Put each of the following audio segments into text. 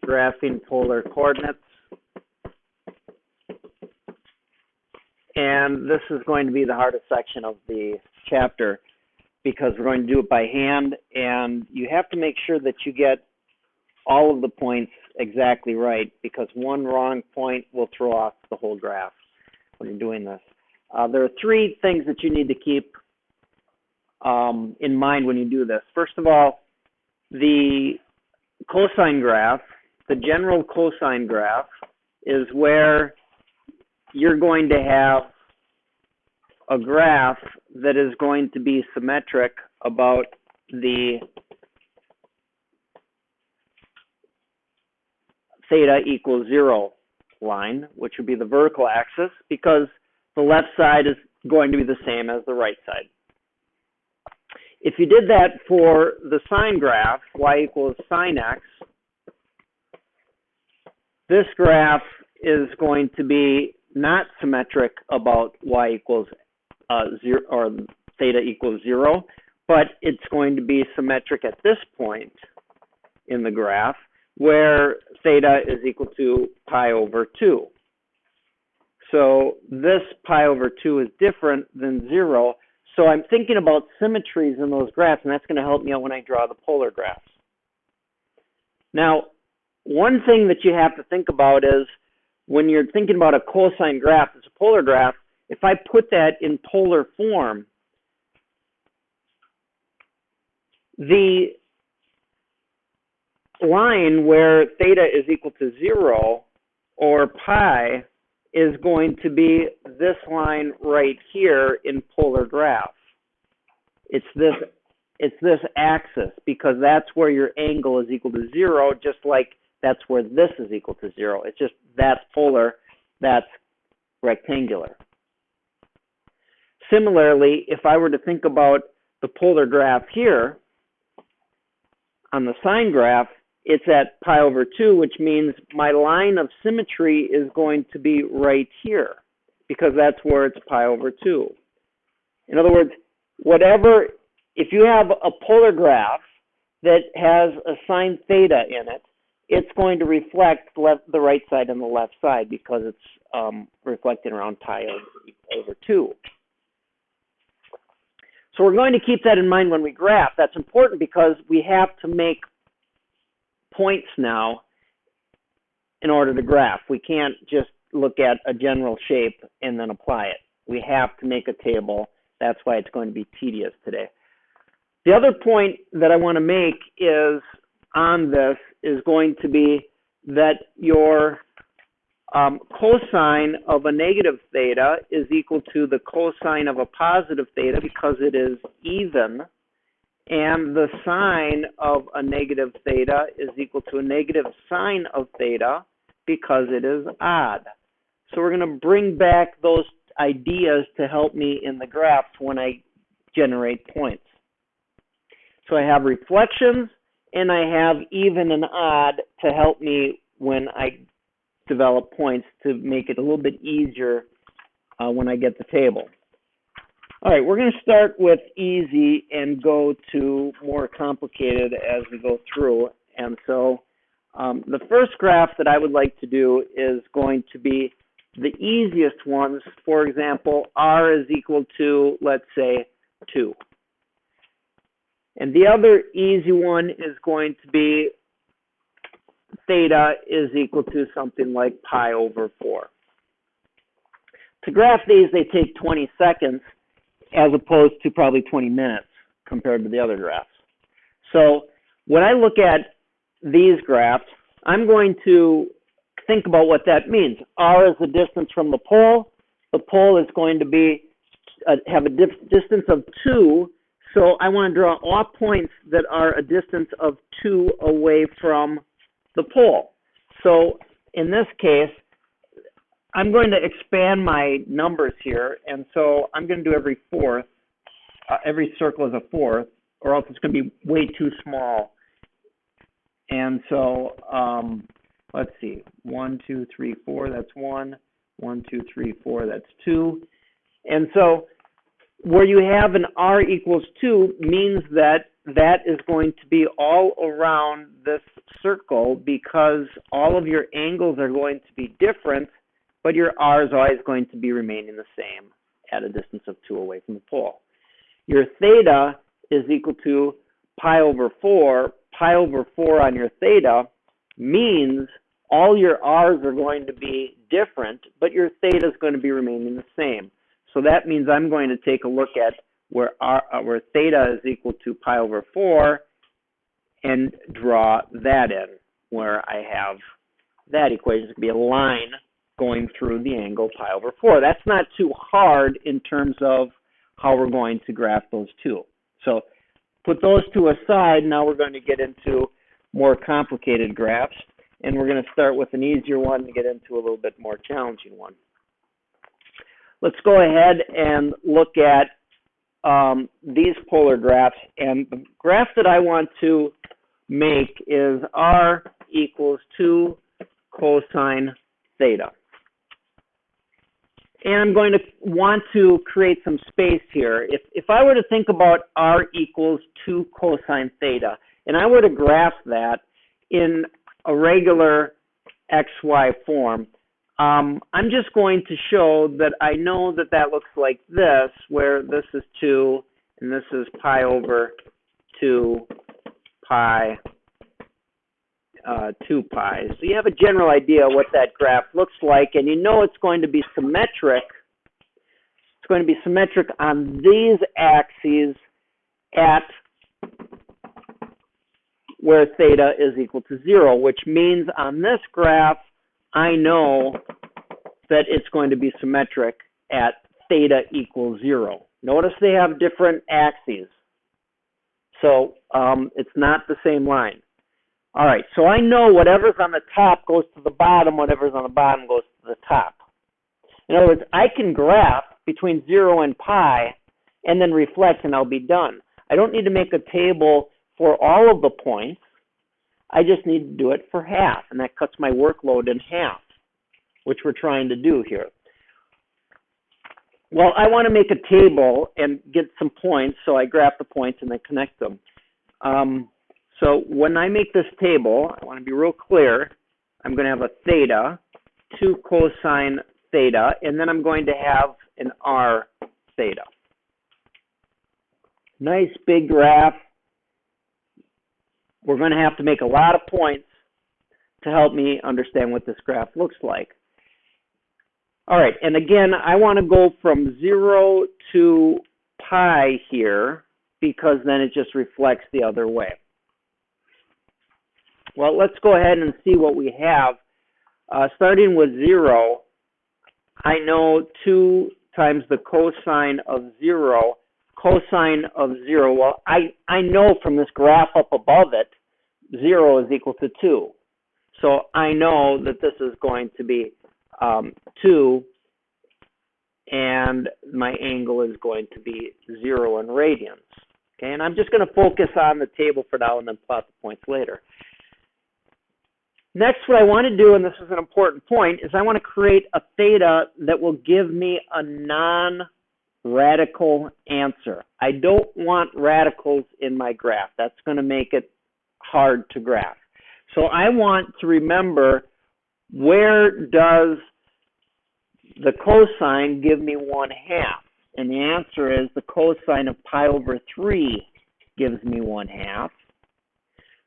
graphing polar coordinates. And this is going to be the hardest section of the chapter because we're going to do it by hand, and you have to make sure that you get all of the points exactly right, because one wrong point will throw off the whole graph when you're doing this. There are three things that you need to keep in mind when you do this. First of all, the cosine graph, the general cosine graph, is where you're going to have a graph that is going to be symmetric about the theta equals 0 line, which would be the vertical axis, because the left side is going to be the same as the right side. If you did that for the sine graph, y equals sine x, this graph is going to be not symmetric about y equals 0 or theta equals 0, but it's going to be symmetric at this point in the graph where theta is equal to pi over 2. So this pi over 2 is different than 0. So I'm thinking about symmetries in those graphs, and that's going to help me out when I draw the polar graphs. Now, one thing that you have to think about is when you're thinking about a cosine graph, it's a polar graph, if I put that in polar form, the line where theta is equal to 0 or pi is going to be this line right here in polar graph. It's this axis, because that's where your angle is equal to 0, just like that's where this is equal to 0. It's just that's polar, that's rectangular. Similarly, if I were to think about the polar graph here, on the sine graph, it's at pi over 2, which means my line of symmetry is going to be right here, because that's where it's pi over 2. In other words, if you have a polar graph that has a sine theta in it, it's going to reflect the right side and the left side, because it's reflecting around pi over 2. So we're going to keep that in mind when we graph. That's important because we have to make points now in order to graph. We can't just look at a general shape and then apply it. We have to make a table. That's why it's going to be tedious today. The other point that I want to make is on this is going to be that your cosine of a negative theta is equal to the cosine of a positive theta because it is even, and the sine of a negative theta is equal to a negative sine of theta because it is odd. So we're going to bring back those ideas to help me in the graphs when I generate points. So I have reflections and I have even and odd to help me when I develop points to make it a little bit easier when I get the table. All right, we're going to start with easy and go to more complicated as we go through. And so the first graph that I would like to do is going to be the easiest ones. For example, r is equal to, let's say, 2. And the other easy one is going to be theta is equal to something like pi over 4. To graph these, they take 20 seconds as opposed to probably 20 minutes compared to the other graphs. So when I look at these graphs, I'm going to think about what that means. R is the distance from the pole. The pole is going to be have a distance of 2. So I want to draw all points that are a distance of 2 away from the pole. So in this case, I'm going to expand my numbers here, and so I'm going to do every fourth. Every circle is a fourth, or else it's going to be way too small. And so let's see, 1, 2, 3, 4. That's 1. 1, 2, 3, 4. That's 2. And so where you have an r equals 2 means that that is going to be all around this circle because all of your angles are going to be different, but your r is always going to be remaining the same at a distance of 2 away from the pole. Your theta is equal to pi over 4. Pi over 4 on your theta means all your r's are going to be different, but your theta is going to be remaining the same. So that means I'm going to take a look at where theta is equal to pi over 4 and draw that in where I have that equation. It's going to be a line going through the angle pi over 4. That's not too hard in terms of how we're going to graph those two. So put those two aside. Now we're going to get into more complicated graphs, and we're going to start with an easier one and get into a little bit more challenging one. Let's go ahead and look at these polar graphs, and the graph that I want to make is r equals 2 cosine theta. And I'm going to want to create some space here. If I were to think about r equals 2 cosine theta, and I were to graph that in a regular xy form, I'm just going to show that I know that that looks like this, where this is 2 and this is pi over 2 pi 2 pi. So you have a general idea what that graph looks like, and you know it's going to be symmetric. It's going to be symmetric on these axes at where theta is equal to 0, which means on this graph, I know that it's going to be symmetric at theta equals 0. Notice they have different axes. So it's not the same line. All right, so I know whatever's on the top goes to the bottom, whatever's on the bottom goes to the top. In other words, I can graph between 0 and pi and then reflect and I'll be done. I don't need to make a table for all of the points. I just need to do it for half, and that cuts my workload in half, which we're trying to do here. Well, I want to make a table and get some points, so I graph the points and then connect them. So when I make this table, I want to be real clear. I'm going to have a theta, 2 cosine theta, and then I'm going to have an r theta. Nice big graph. We're going to have to make a lot of points to help me understand what this graph looks like. All right, and again, I want to go from 0 to pi here because then it just reflects the other way. Well, let's go ahead and see what we have. Starting with 0, I know 2 times the cosine of 0. Cosine of 0, well, I know from this graph up above it, 0 is equal to 2. So I know that this is going to be 2, and my angle is going to be 0 in radians. Okay, and I'm just going to focus on the table for now and then plot the points later. Next, what I want to do, and this is an important point, is I want to create a theta that will give me a non-radical answer. I don't want radicals in my graph. That's going to make it hard to graph. So I want to remember, where does the cosine give me 1/2? And the answer is the cosine of pi over 3 gives me 1/2.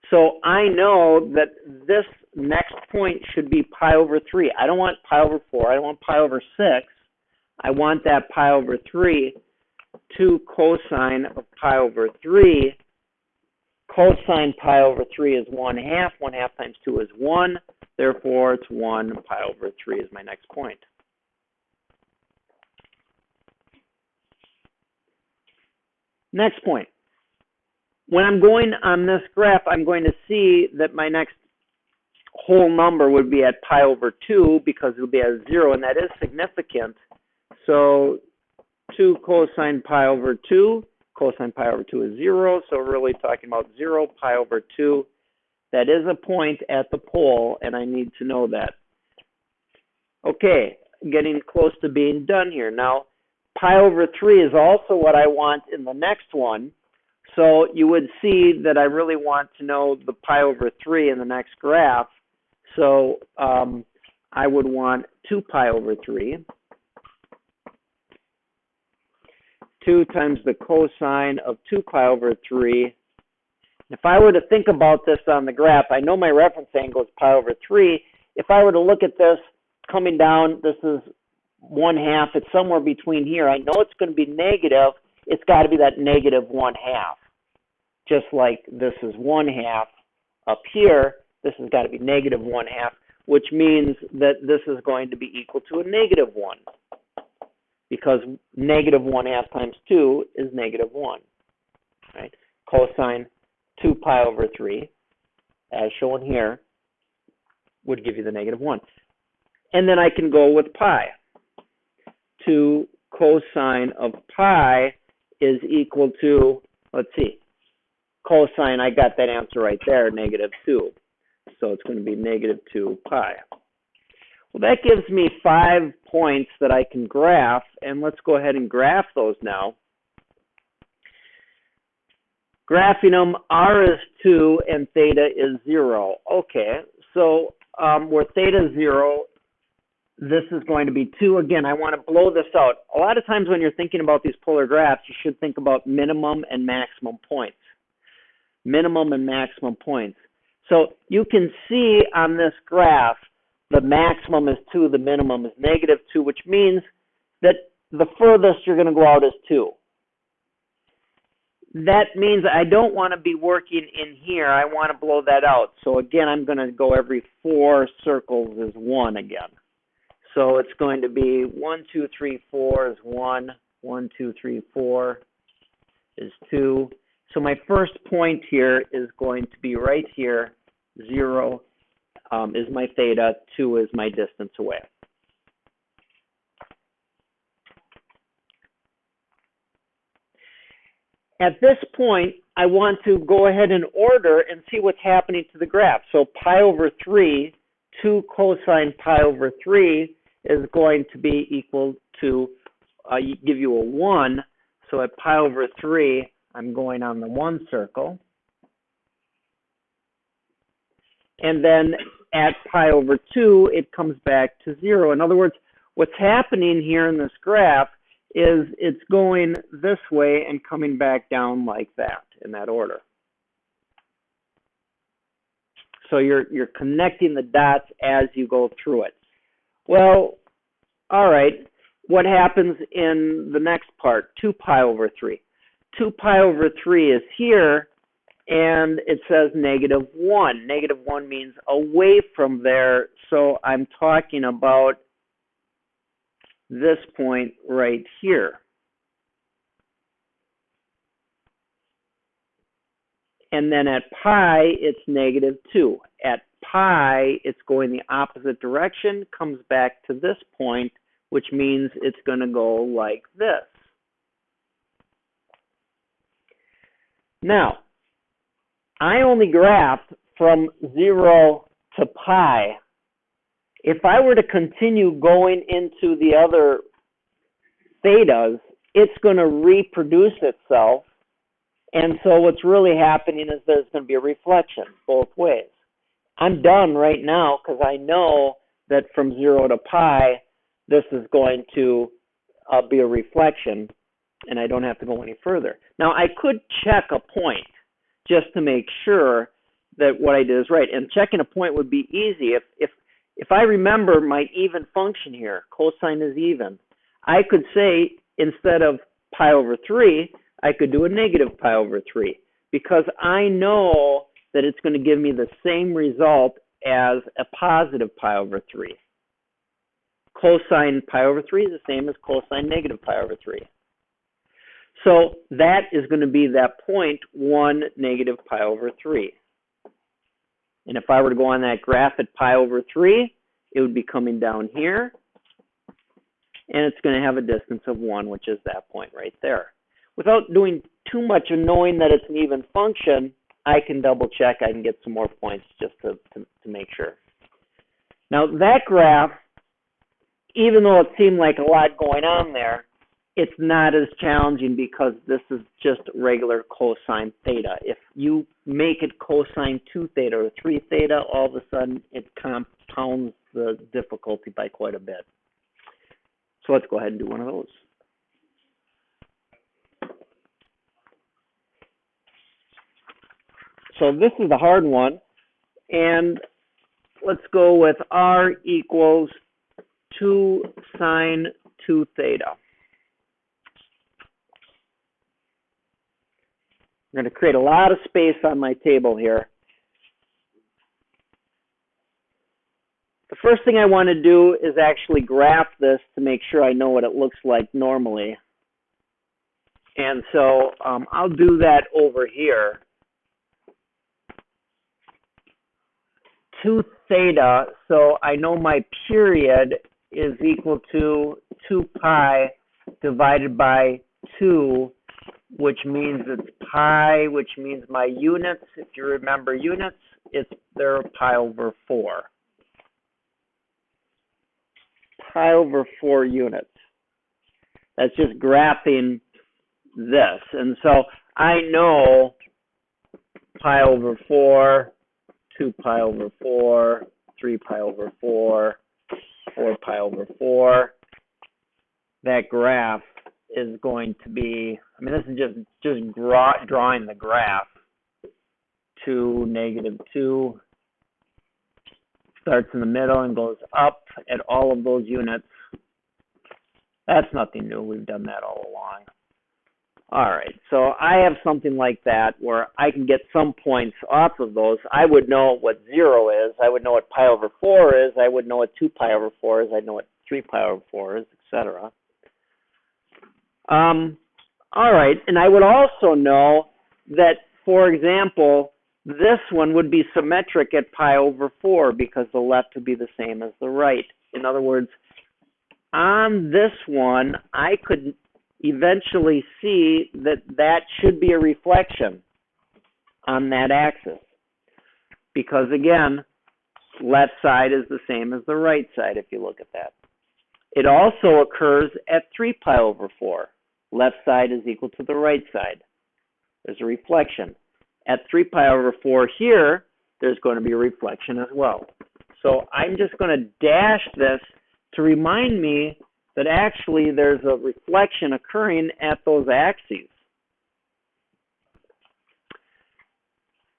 So I know that this next point should be pi over 3. I don't want pi over 4. I don't want pi over 6. I want that pi over 3. 2 cosine of pi over 3. Cosine pi over 3 is 1/2. 1/2 times 2 is 1. Therefore, it's 1 pi over 3 is my next point. Next point. When I'm going on this graph, I'm going to see that my next whole number would be at pi over 2 because it will be at 0, and that is significant. So 2 cosine pi over 2. Cosine pi over 2 is 0, so we're really talking about 0 pi over 2. That is a point at the pole, and I need to know that. Okay, getting close to being done here. Now, pi over 3 is also what I want in the next one. So you would see that I really want to know the pi over 3 in the next graph. So I would want 2 pi over 3. 2 times the cosine of 2 pi over 3. If I were to think about this on the graph, I know my reference angle is pi over 3. If I were to look at this coming down, this is 1/2. It's somewhere between here. I know it's going to be negative. It's got to be that negative 1/2. Just like this is 1/2 up here, this has got to be negative 1/2, which means that this is going to be equal to a negative 1. Because negative 1/2 times 2 is negative 1. Right? Cosine 2 pi over 3, as shown here, would give you the negative 1. And then I can go with pi. 2 cosine of pi is equal to, let's see, cosine, I got that answer right there, negative 2. So it's going to be negative 2 pi. Well, that gives me 5 points that I can graph, and let's go ahead and graph those now. Graphing them, r is 2 and theta is 0. Okay, so where theta is 0, this is going to be 2. Again, I want to blow this out. A lot of times when you're thinking about these polar graphs, you should think about minimum and maximum points. Minimum and maximum points. So you can see on this graph, the maximum is 2, the minimum is negative 2, which means that the furthest you're going to go out is 2. That means I don't want to be working in here. I want to blow that out. So again, I'm going to go every 4 circles is 1 again. So it's going to be 1, 2, 3, 4 is 1. 1, 2, 3, 4 is 2. So my first point here is going to be right here. 0 is my theta. 2 is my distance away. At this point, I want to go ahead and order and see what's happening to the graph. So pi over 3, 2 cosine pi over 3 is going to be equal to, give you a 1. So at pi over 3, I'm going on the 1 circle. And then at pi over 2, it comes back to 0. In other words, what's happening here in this graph is it's going this way and coming back down like that, in that order. So you're connecting the dots as you go through it. Well, all right, what happens in the next part? 2 pi over 3. 2 pi over 3 is here, and it says negative 1. Negative 1 means away from there, so I'm talking about this point right here. And then at pi, it's negative 2. At pi, it's going the opposite direction, comes back to this point, which means it's going to go like this. Now, I only graphed from 0 to pi. If I were to continue going into the other thetas, it's going to reproduce itself. And so what's really happening is there's going to be a reflection both ways. I'm done right now because I know that from 0 to pi, this is going to be a reflection, and I don't have to go any further. Now, I could check a point just to make sure that what I did is right. And checking a point would be easy. If I remember my even function here, cosine is even, I could say instead of pi over 3, I could do a negative pi over 3 because I know that it's going to give me the same result as a positive pi over 3. Cosine pi over 3 is the same as cosine negative pi over 3. So that is going to be that point 1 negative pi over 3. And if I were to go on that graph at pi over 3, it would be coming down here. And it's going to have a distance of 1, which is that point right there. Without doing too much and knowing that it's an even function, I can double check. I can get some more points just to make sure. Now that graph, even though it seemed like a lot going on there, it's not as challenging because this is just regular cosine theta. If you make it cosine 2 theta or 3 theta, all of a sudden it compounds the difficulty by quite a bit. So let's go ahead and do one of those. So this is the hard one, and let's go with r equals 2 sine 2 theta. I'm going to create a lot of space on my table here. The first thing I want to do is actually graph this to make sure I know what it looks like normally. And so I'll do that over here. 2 theta, so I know my period is equal to 2 pi divided by 2, which means it's pi, which means my units, if you remember units, they're pi over 4. Pi over 4 units. That's just graphing this. And so I know pi over 4, 2 pi over 4, 3 pi over 4, 4 pi over 4. That graph is going to be, I mean, this is just drawing the graph. 2, -2, starts in the middle and goes up at all of those units. That's nothing new. We've done that all along. All right, so I have something like that where I can get some points off of those. I would know what 0 is. I would know what pi over 4 is. I would know what 2 pi over 4 is. I know what 3 pi over 4 is, etc. All right, and I would also know that, for example, this one would be symmetric at pi over 4 because the left would be the same as the right. In other words, on this one, I could eventually see that that should be a reflection on that axis. Because again, left side is the same as the right side if you look at that. It also occurs at 3 pi over 4. Left side is equal to the right side. There's a reflection. At 3 pi over 4 here, there's going to be a reflection as well. So I'm just going to dash this to remind me that actually there's a reflection occurring at those axes.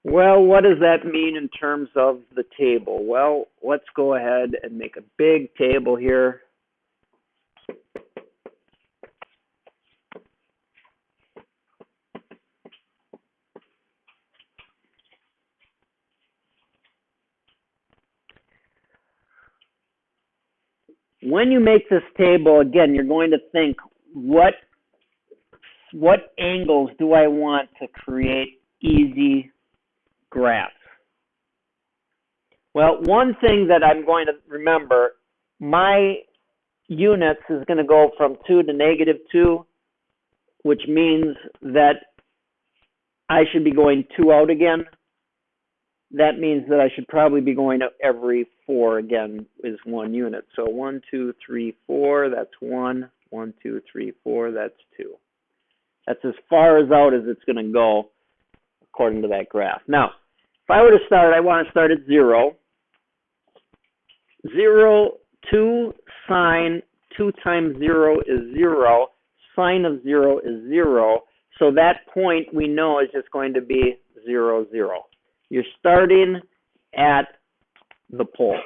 Well, what does that mean in terms of the table? Well, let's go ahead and make a big table here. When you make this table, again, you're going to think, what angles do I want to create easy graphs? Well, one thing that I'm going to remember, my units is going to go from 2 to -2, which means that I should be going 2 out again. That means that I should probably be going up every 4 again is 1 unit. So 1, 2, 3, 4, that's 1. 1, 2, 3, 4, that's 2. That's as far as out as it's going to go according to that graph. Now, if I were to start, I want to start at 0. 0, 2 sine 2 times 0 is 0. Sine of 0 is 0. So that point we know is just going to be 0, 0. You're starting at the pole.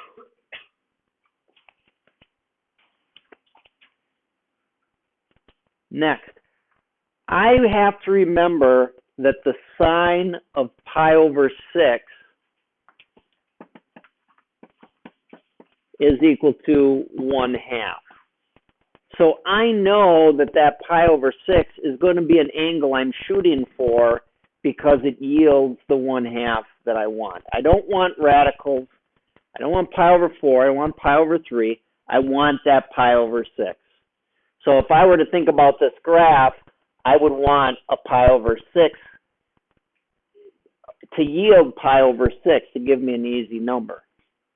Next, I have to remember that the sine of pi over 6 is equal to 1/2. So I know that that pi over 6 is going to be an angle I'm shooting for because it yields the 1/2 that I want. I don't want radicals. I don't want pi over 4. I want pi over 3. I want that pi over 6. So if I were to think about this graph, I would want a pi over 6 to yield pi over 6 to give me an easy number.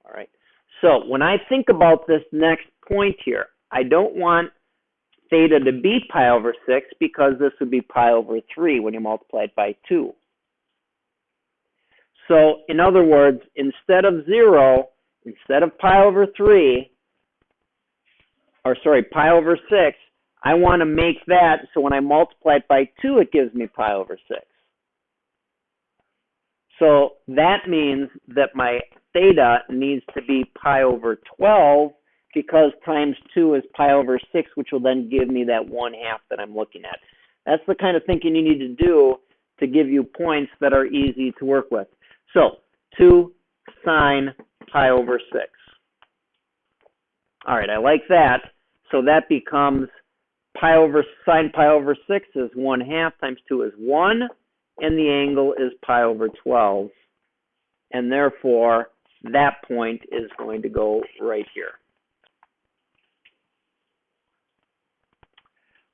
All right. So when I think about this next point here, I don't want theta to be pi over 6 because this would be pi over 3 when you multiply it by 2. So in other words, instead of 0, instead of pi over 3, or sorry, pi over 6, I want to make that so when I multiply it by 2, it gives me pi over 6. So that means that my theta needs to be pi over 12 because times 2 is pi over 6, which will then give me that 1/2 that I'm looking at. That's the kind of thinking you need to do to give you points that are easy to work with. So 2 sine pi over 6. All right, I like that. So that becomes sine pi over 6 is 1/2 times 2 is 1, and the angle is pi over 12. And therefore, that point is going to go right here.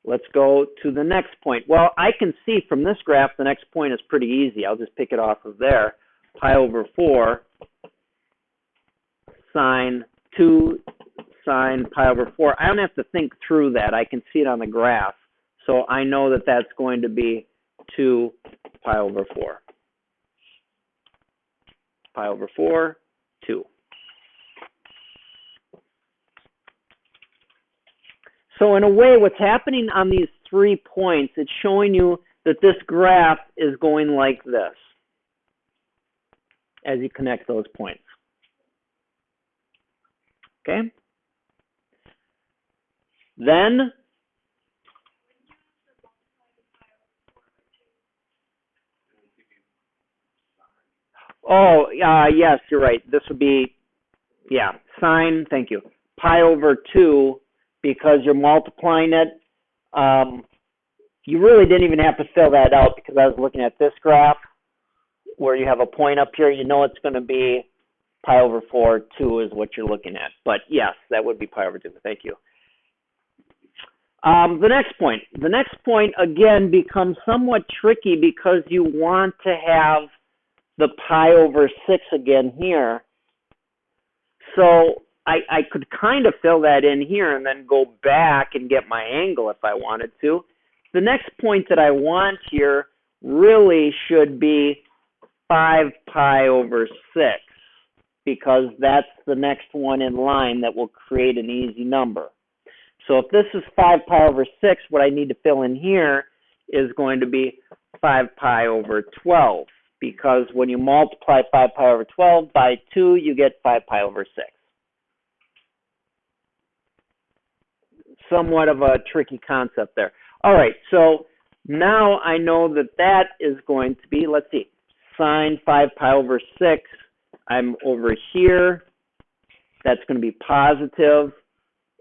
Let's go to the next point. Well, I can see from this graph the next point is pretty easy. I'll just pick it off of there. Pi over 4 sine 2 sine pi over 4. I don't have to think through that. I can see it on the graph. So I know that that's going to be 2 pi over 4. Pi over 4, 2. So in a way, what's happening on these 3 points, it's showing you that this graph is going like this as you connect those points. Okay? Then, yes, you're right. This would be, yeah, sine, thank you, pi over 2, because you're multiplying it. You really didn't even have to fill that out because I was looking at this graph where you have a point up here. You know it's going to be pi over 4, 2 is what you're looking at. But yes, that would be pi over 2. Thank you. The next point. The next point, again, becomes somewhat tricky because you want to have the pi over 6 again here. So I could kind of fill that in here and then go back and get my angle if I wanted to. The next point that I want here really should be 5 pi over 6 because that's the next one in line that will create an easy number. So if this is 5 pi over 6, what I need to fill in here is going to be 5 pi over 12 because when you multiply 5 pi over 12 by 2, you get 5 pi over 6. Somewhat of a tricky concept there. All right, so now I know that that is going to be, let's see, sine 5 pi over 6. I'm over here. That's going to be positive.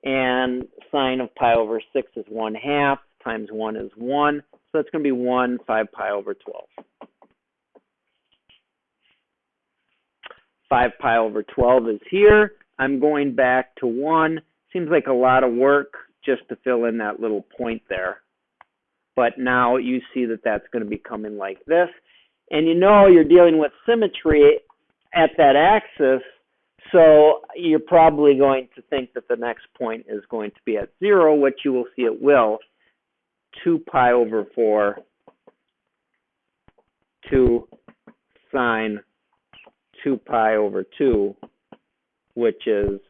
And sine of pi over 6 is 1/2 times 1 is 1. So that's going to be 1 5 pi over 12. 5 pi over 12 is here. I'm going back to 1. Seems like a lot of work just to fill in that little point there. But now you see that that's going to be coming like this. And you know you're dealing with symmetry at that axis, so you're probably going to think that the next point is going to be at 0, which you will see it will. 2 pi over 4, 2 sine 2 pi over 2, which is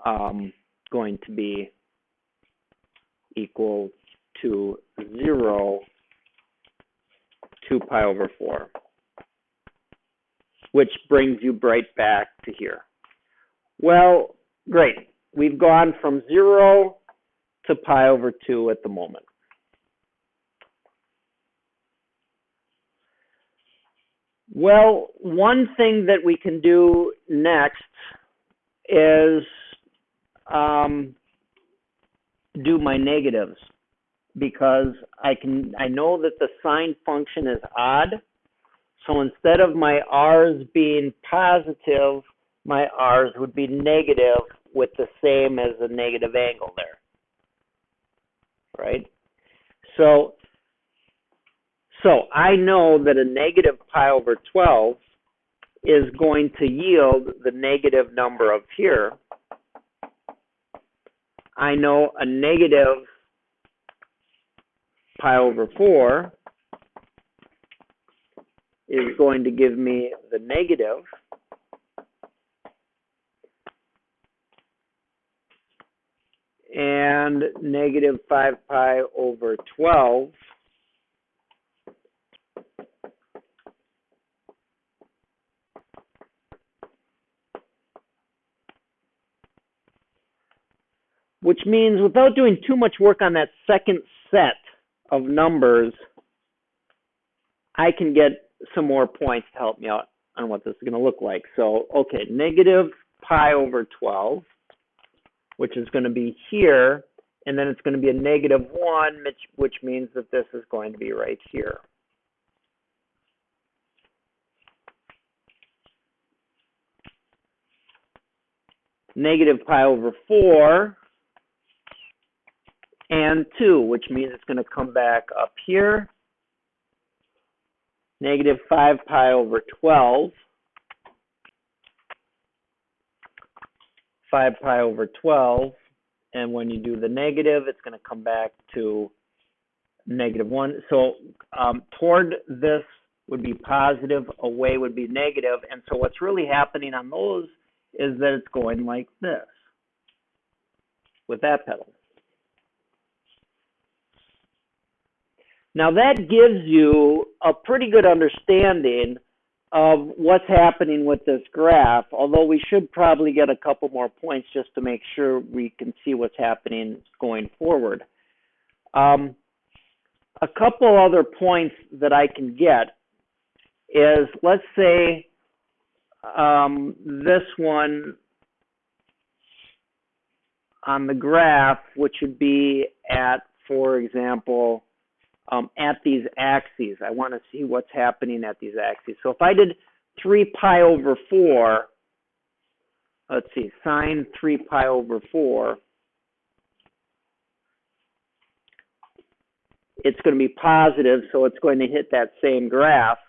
going to be equal to 0, 2 pi over 4, which brings you right back to here. Well, great. We've gone from 0 to pi over 2 at the moment. Well, one thing that we can do next is do my negatives, because I know that the sine function is odd. So instead of my r's being positive, my r's would be negative with the same as a negative angle there, right? So I know that a negative pi over 12 is going to yield the negative number up here. I know a negative pi over 4 is going to give me the negative and negative 5 pi over 12 which means without doing too much work on that second set of numbers, I can get some more points to help me out on what this is going to look like. So, okay, negative pi over 12, which is going to be here, and then it's going to be a negative 1, which means that this is going to be right here. Negative pi over 4 and 2, which means it's going to come back up here. Negative 5 pi over 12. 5 pi over 12. And when you do the negative, it's going to come back to negative 1. So toward this would be positive, away would be negative. And so what's really happening on those is that it's going like this with that pedal. Now that gives you a pretty good understanding of what's happening with this graph, although we should probably get a couple more points just to make sure we can see what's happening going forward. A couple other points that I can get is, let's say this one on the graph, which would be at, for example, at these axes. I want to see what's happening at these axes. So if I did 3 pi over 4, let's see, sine 3 pi over 4, it's going to be positive, so it's going to hit that same graph.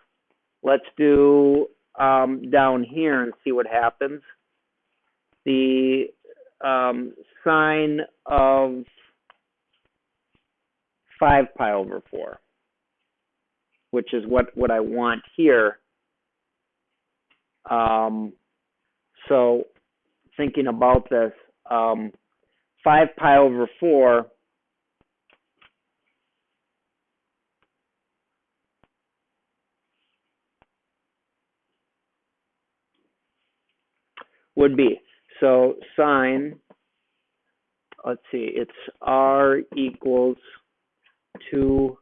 Let's do down here and see what happens. The sine of 5 pi over 4, which is what I want here. So thinking about this, 5 pi over 4 would be, so sine, let's see, it's r equals 2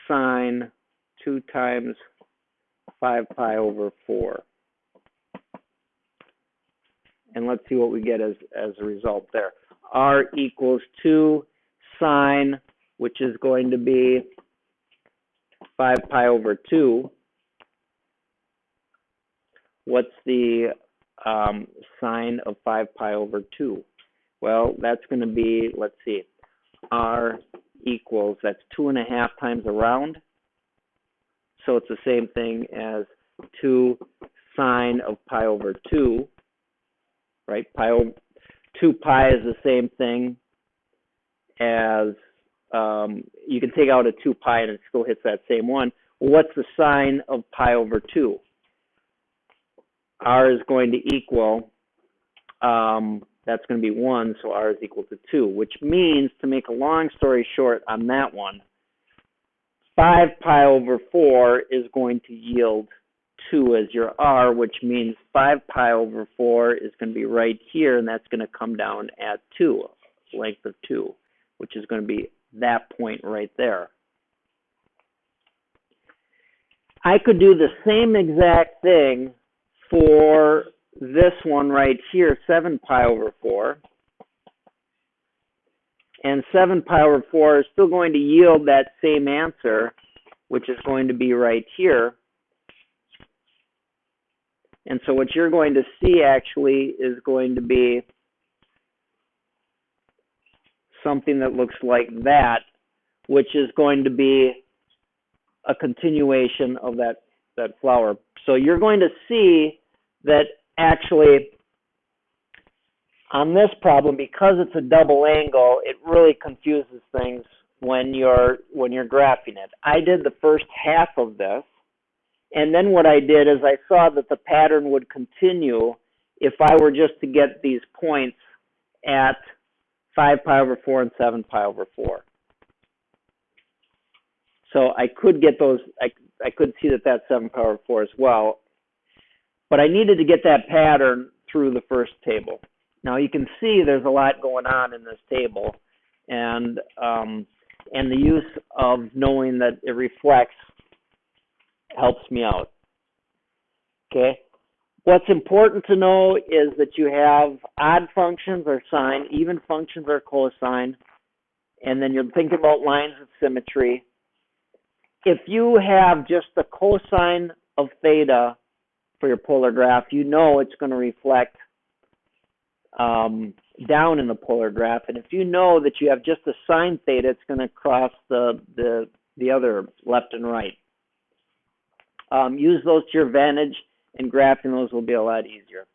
sine 2 times 5 pi over 4. And let's see what we get as a result there. R equals 2 sine, which is going to be 5 pi over 2. What's the sine of 5 pi over 2? Well, that's going to be, let's see, R equals, that's 2.5 times around. So it's the same thing as 2 sine of pi over 2, right? 2 pi is the same thing as, you can take out a 2 pi and it still hits that same one. Well, what's the sine of pi over 2? R is going to equal, that's going to be 1, so R is equal to 2, which means, to make a long story short on that one, 5 pi over 4 is going to yield 2 as your R, which means 5 pi over 4 is going to be right here, and that's going to come down at 2, length of 2, which is going to be that point right there. I could do the same exact thing for this one right here, 7 pi over 4. And 7 pi over 4 is still going to yield that same answer, which is going to be right here. And so what you're going to see actually is going to be something that looks like that, which is going to be a continuation of that flower. So you're going to see that actually on this problem, because it's a double angle, it really confuses things when you're graphing it. I did the first half of this, and then what I did is I saw that the pattern would continue if I were just to get these points at 5 pi over 4 and 7 pi over 4. So I could get those, I could see that that's 7 pi over 4 as well. But I needed to get that pattern through the first table. Now you can see there's a lot going on in this table, and the use of knowing that it reflects helps me out. Okay. What's important to know is that you have odd functions or sine, even functions are cosine, and then you're thinking about lines of symmetry. If you have just the cosine of theta for your polar graph, you know it's going to reflect down in the polar graph, and if you know that you have just a sine theta, it's going to cross the other left and right. Use those to your advantage, and graphing those will be a lot easier.